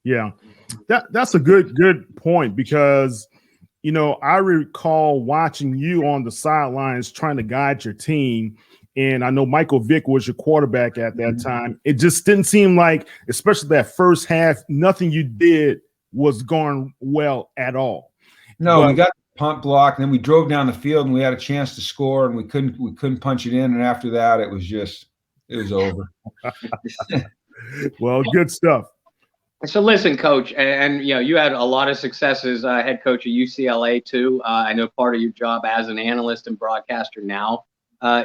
Yeah, that's a good point because, I recall watching you on the sidelines trying to guide your team. And I know Michael Vick was your quarterback at that time. It just didn't seem like, especially that first half, nothing you did was going well at all. No, we got the punt block, and then we drove down the field, and we had a chance to score, and we couldn't punch it in. And after that, it was over. Well, good stuff. So listen, Coach, and you had a lot of successes, head coach at UCLA too. I know part of your job as an analyst and broadcaster now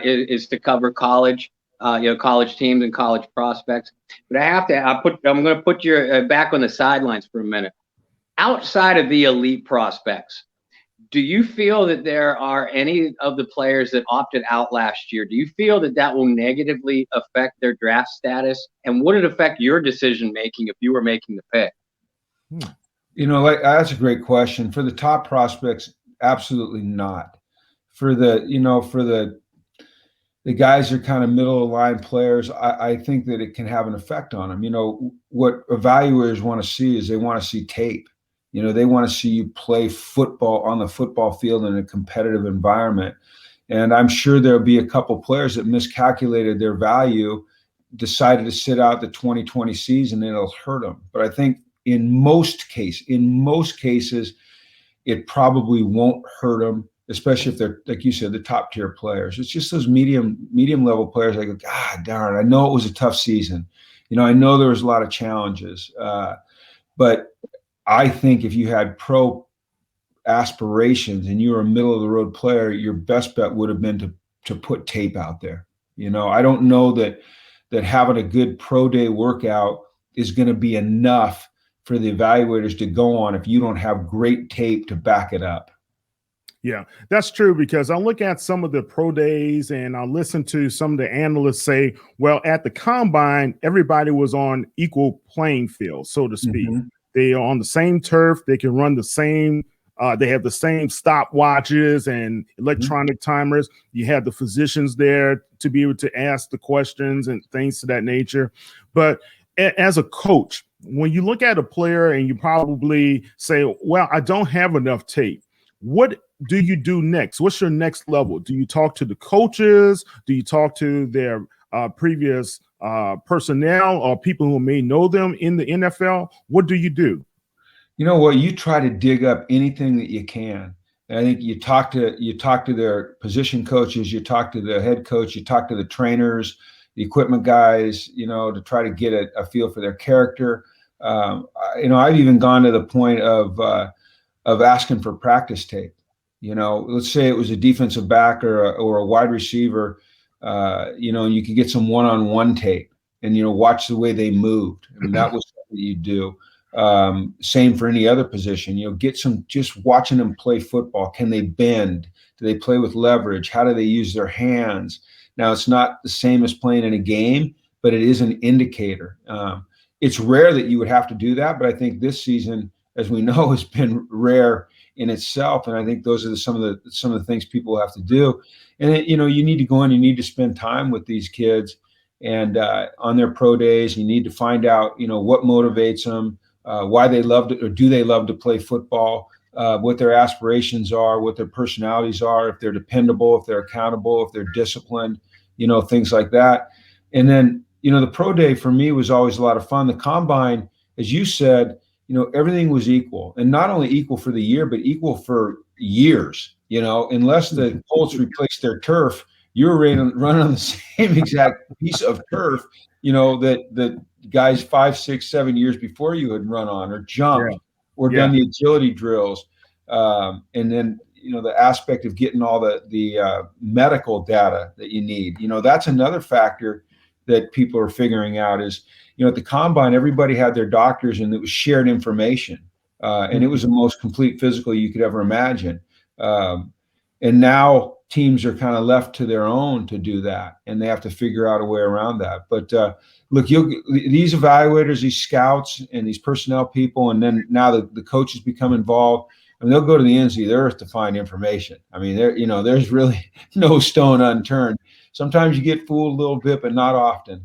is to cover college, college teams and college prospects. But I'm going to put you back on the sidelines for a minute. Outside of the elite prospects, do you feel that there are any of the players that opted out last year? Do you feel that will negatively affect their draft status? And would it affect your decision making if you were making the pick? That's a great question. For the top prospects, absolutely not. For the guys that are kind of middle of the line players, I think that it can have an effect on them. What evaluators want to see is they want to see tape. They want to see you play football on the football field in a competitive environment. And I'm sure there'll be a couple players that miscalculated their value, decided to sit out the 2020 season, and it'll hurt them. But I think in most cases, it probably won't hurt them, especially if they're, like you said, the top tier players. It's just those medium level players. I go, God darn, I know it was a tough season. I know there was a lot of challenges, but I think if you had pro aspirations and you were a middle of the road player, your best bet would have been to put tape out there. I don't know that having a good pro day workout is going to be enough for the evaluators to go on if you don't have great tape to back it up. Yeah, that's true, because I look at some of the pro days and I listen to some of the analysts say, well, at the combine, everybody was on equal playing field, so to speak. Mm-hmm. They are on the same turf. They can run the same. They have the same stopwatches and electronic timers. You have the physicians there to be able to ask the questions and things to that nature. But as a coach, when you look at a player and you probably say, well, I don't have enough tape, what do you do next? What's your next level? Do you talk to the coaches? Do you talk to their previous personnel or people who may know them in the NFL? What do you do? You try to dig up anything that you can. And I think you talk to their position coaches, you talk to the head coach, you talk to the trainers, the equipment guys, to try to get a feel for their character. I've even gone to the point of asking for practice tape. Let's say it was a defensive back or a wide receiver. And you could get some one-on-one tape and, watch the way they moved. I mean, that was something you do. Same for any other position, get some, just watching them play football. Can they bend? Do they play with leverage? How do they use their hands? Now, it's not the same as playing in a game, but it is an indicator. It's rare that you would have to do that, but I think this season, as we know, has been rare in itself. And I think those are some of the things people have to do. And you need to go in, you need to spend time with these kids and on their pro days. You need to find out, what motivates them, why they love it, or do they love to play football, what their aspirations are, what their personalities are, if they're dependable, if they're accountable, if they're disciplined, things like that. And then, the pro day for me was always a lot of fun. The combine, as you said, everything was equal, and not only equal for the year, but equal for years. Unless the Colts replaced their turf, you were running on the same exact piece of turf, that guys 5, 6, 7 years before you had run on or jumped or done the agility drills. And then, the aspect of getting all the medical data that you need, that's another factor that people are figuring out is, at the combine, everybody had their doctors and it was shared information. And it was the most complete physical you could ever imagine. And now teams are kind of left to their own to do that, and they have to figure out a way around that. But look, these evaluators, these scouts, and these personnel people, and then now the coaches become involved, and they'll go to the ends of the earth to find information. I mean, there's really no stone unturned. Sometimes you get fooled a little bit, but not often.